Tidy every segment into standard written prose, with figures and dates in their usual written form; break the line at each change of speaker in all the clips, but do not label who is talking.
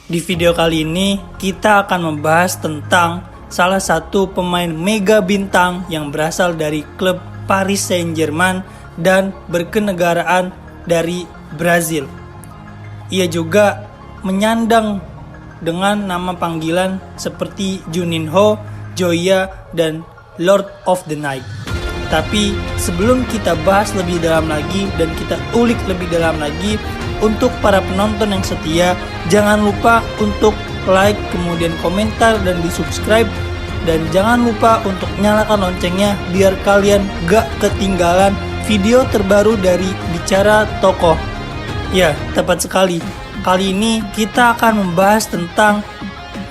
Di video kali ini kita akan membahas tentang salah satu pemain mega bintang yang berasal dari klub Paris Saint-Germain dan berkenegaraan dari Brazil. Ia juga menyandang dengan nama panggilan seperti Juninho, Joia, dan Lord of the Night. Tapi sebelum kita bahas lebih dalam lagi dan kita ulik lebih dalam lagi, untuk para penonton yang setia, jangan lupa untuk like, kemudian komentar dan di subscribe. Dan jangan lupa untuk nyalakan loncengnya biar kalian gak ketinggalan video terbaru dari Bicara Tokoh. Ya, tepat sekali. Kali ini kita akan membahas tentang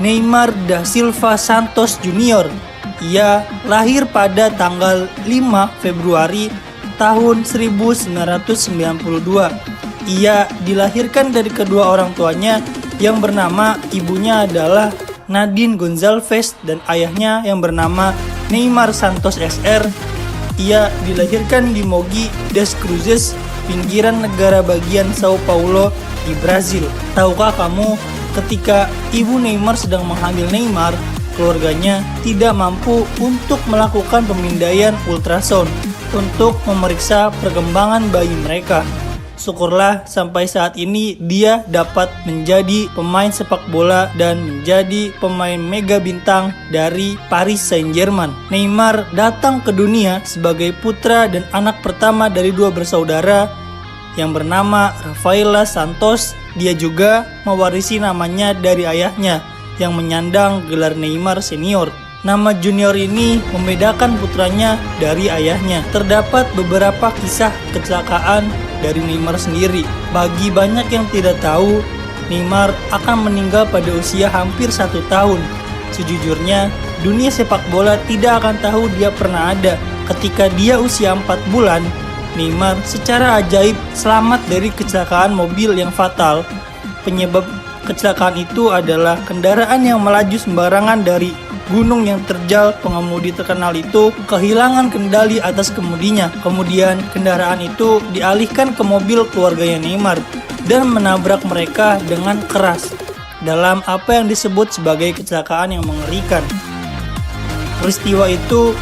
Neymar da Silva Santos Junior. Ia lahir pada tanggal 5 Februari tahun 1992. Ia dilahirkan dari kedua orang tuanya yang bernama ibunya adalah Nadine Gonçalves dan ayahnya yang bernama Neymar Santos SR. Ia dilahirkan di Mogi das Cruzes, pinggiran negara bagian Sao Paulo di Brazil. Tahukah kamu, ketika ibu Neymar sedang menghamil Neymar, keluarganya tidak mampu untuk melakukan pemindaian ultrasound untuk memeriksa perkembangan bayi mereka. Syukurlah sampai saat ini dia dapat menjadi pemain sepak bola dan menjadi pemain mega bintang dari Paris Saint-Germain. Neymar datang ke dunia sebagai putra dan anak pertama dari dua bersaudara yang bernama Rafaela Santos. Dia juga mewarisi namanya dari ayahnya yang menyandang gelar Neymar Senior. Nama junior ini membedakan putranya dari ayahnya. Terdapat beberapa kisah kecelakaan dari Neymar sendiri. Bagi banyak yang tidak tahu, Neymar akan meninggal pada usia hampir 1 tahun. Sejujurnya, dunia sepak bola tidak akan tahu dia pernah ada. Ketika dia usia 4 bulan, Neymar secara ajaib selamat dari kecelakaan mobil yang fatal. Penyebab kecelakaan itu adalah kendaraan yang melaju sembarangan dari gunung yang terjal. Pengemudi terkenal itu kehilangan kendali atas kemudinya. Kemudian kendaraan itu dialihkan ke mobil keluarganya Neymar dan menabrak mereka dengan keras dalam apa yang disebut sebagai kecelakaan yang mengerikan. Peristiwa itu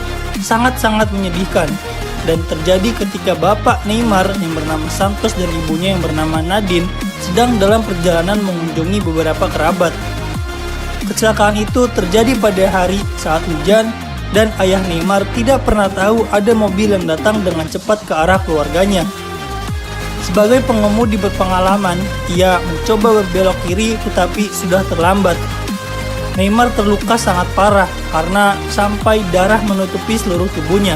sangat-sangat menyedihkan dan terjadi ketika bapak Neymar yang bernama Santos dan ibunya yang bernama Nadine sedang dalam perjalanan mengunjungi beberapa kerabat. Kecelakaan itu terjadi pada hari saat hujan dan ayah Neymar tidak pernah tahu ada mobil yang datang dengan cepat ke arah keluarganya. Sebagai pengemudi berpengalaman, ia mencoba berbelok kiri tetapi sudah terlambat. Neymar terluka sangat parah karena sampai darah menutupi seluruh tubuhnya.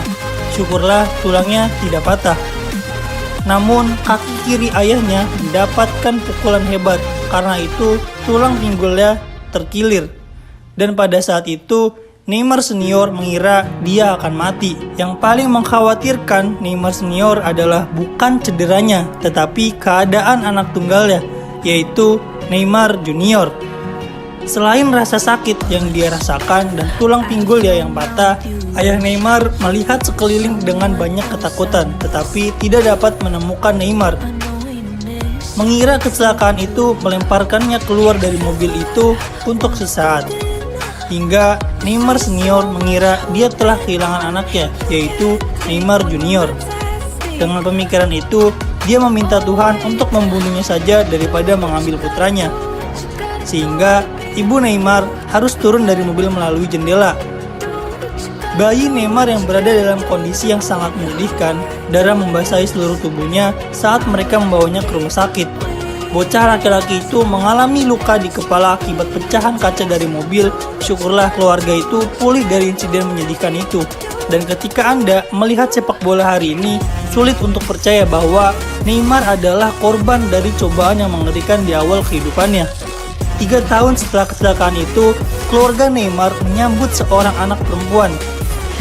Syukurlah tulangnya tidak patah. Namun kaki kiri ayahnya mendapatkan pukulan hebat, karena itu tulang pinggulnya terkilir. Dan pada saat itu Neymar Senior mengira dia akan mati. Yang paling mengkhawatirkan Neymar Senior adalah bukan cederanya, tetapi keadaan anak tunggalnya, yaitu Neymar Junior. Selain rasa sakit yang dia rasakan dan tulang pinggulnya yang patah, ayah Neymar melihat sekeliling dengan banyak ketakutan, tetapi tidak dapat menemukan Neymar. Mengira kecelakaan itu melemparkannya keluar dari mobil itu untuk sesaat. Hingga Neymar Senior mengira dia telah kehilangan anaknya, yaitu Neymar Junior. Dengan pemikiran itu, dia meminta Tuhan untuk membunuhnya saja daripada mengambil putranya. Sehingga ibu Neymar harus turun dari mobil melalui jendela. Bayi Neymar yang berada dalam kondisi yang sangat menyedihkan, darah membasahi seluruh tubuhnya saat mereka membawanya ke rumah sakit. Bocah laki-laki itu mengalami luka di kepala akibat pecahan kaca dari mobil. Syukurlah keluarga itu pulih dari insiden menyedihkan itu. Dan ketika Anda melihat sepak bola hari ini, sulit untuk percaya bahwa Neymar adalah korban dari cobaan yang mengerikan di awal kehidupannya. 3 tahun setelah kecelakaan itu, keluarga Neymar menyambut seorang anak perempuan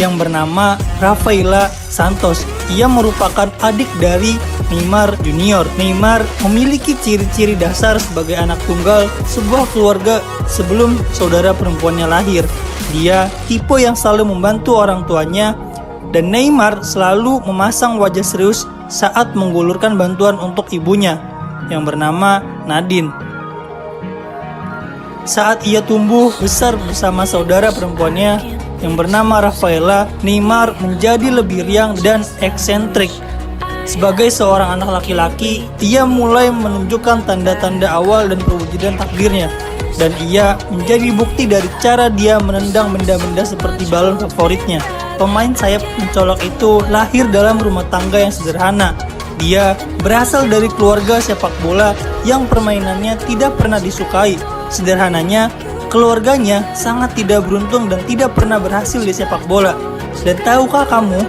yang bernama Rafaela Santos. Ia merupakan adik dari Neymar Junior. Neymar memiliki ciri-ciri dasar sebagai anak tunggal sebuah keluarga sebelum saudara perempuannya lahir. Dia tipe yang selalu membantu orang tuanya, dan Neymar selalu memasang wajah serius saat menggulurkan bantuan untuk ibunya yang bernama Nadine. Saat ia tumbuh besar bersama saudara perempuannya yang bernama Rafaela, Neymar menjadi lebih riang dan eksentrik. Sebagai seorang anak laki-laki, ia mulai menunjukkan tanda-tanda awal dan perwujudan takdirnya. Dan ia menjadi bukti dari cara dia menendang benda-benda seperti balon favoritnya. Pemain sayap mencolok itu lahir dalam rumah tangga yang sederhana. Dia berasal dari keluarga sepak bola yang permainannya tidak pernah disukai. Sederhananya, keluarganya sangat tidak beruntung dan tidak pernah berhasil di sepak bola. Dan tahukah kamu,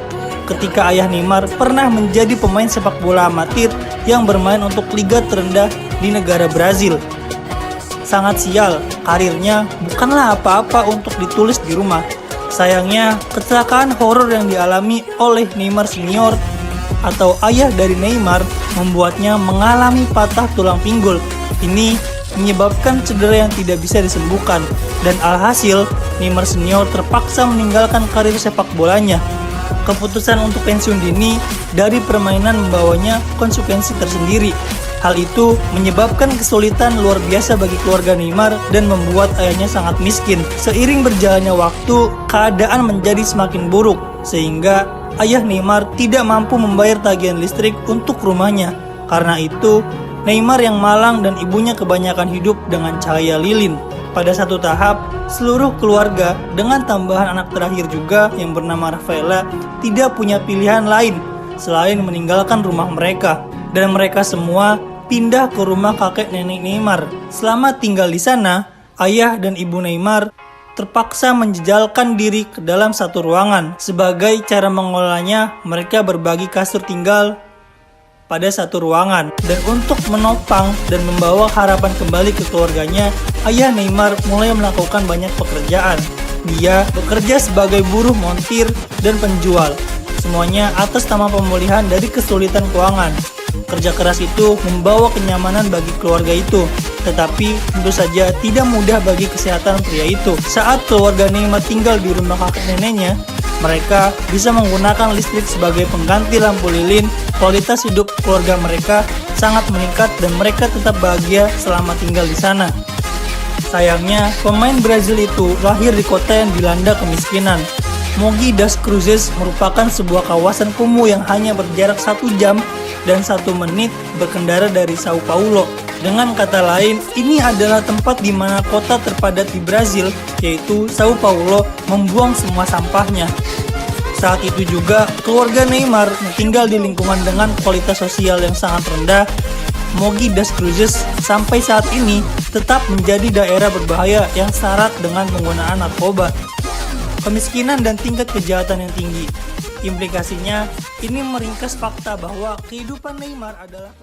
ketika ayah Neymar pernah menjadi pemain sepak bola amatir yang bermain untuk liga terendah di negara Brazil. Sangat sial, karirnya bukanlah apa-apa untuk ditulis di rumah. Sayangnya, kecelakaan horor yang dialami oleh Neymar Senior atau ayah dari Neymar membuatnya mengalami patah tulang pinggul. Ini menyebabkan cedera yang tidak bisa disembuhkan, dan alhasil Neymar Senior terpaksa meninggalkan karir sepak bolanya. Keputusan untuk pensiun dini dari permainan membawanya konsekuensi tersendiri. Hal itu menyebabkan kesulitan luar biasa bagi keluarga Neymar dan membuat ayahnya sangat miskin. Seiring berjalannya waktu, keadaan menjadi semakin buruk sehingga ayah Neymar tidak mampu membayar tagihan listrik untuk rumahnya. Karena itu, Neymar yang malang dan ibunya kebanyakan hidup dengan cahaya lilin. Pada satu tahap, seluruh keluarga dengan tambahan anak terakhir juga yang bernama Rafaela tidak punya pilihan lain selain meninggalkan rumah mereka. Dan mereka semua pindah ke rumah kakek nenek Neymar. Selama tinggal di sana, ayah dan ibu Neymar terpaksa menjejalkan diri ke dalam satu ruangan. Sebagai cara mengelolanya, mereka berbagi kasur tinggal pada satu ruangan. Dan untuk menopang dan membawa harapan kembali ke keluarganya, ayah Neymar mulai melakukan banyak pekerjaan. Dia bekerja sebagai buruh montir dan penjual, semuanya atas nama pemulihan dari kesulitan keuangan. Kerja keras itu membawa kenyamanan bagi keluarga itu, tetapi tentu saja tidak mudah bagi kesehatan pria itu. Saat keluarga Neymar tinggal di rumah kakek neneknya, mereka bisa menggunakan listrik sebagai pengganti lampu lilin. Kualitas hidup keluarga mereka sangat meningkat dan mereka tetap bahagia selama tinggal di sana. Sayangnya, pemain Brazil itu lahir di kota yang dilanda kemiskinan. Mogi das Cruzes merupakan sebuah kawasan kumuh yang hanya berjarak 1 jam dan 1 menit berkendara dari Sao Paulo. Dengan kata lain, ini adalah tempat di mana kota terpadat di Brazil, yaitu Sao Paulo, membuang semua sampahnya. Saat itu juga, keluarga Neymar tinggal di lingkungan dengan kualitas sosial yang sangat rendah. Mogi das Cruzes sampai saat ini tetap menjadi daerah berbahaya yang syarat dengan penggunaan narkoba, kemiskinan, dan tingkat kejahatan yang tinggi. Implikasinya, ini meringkas fakta bahwa kehidupan Neymar adalah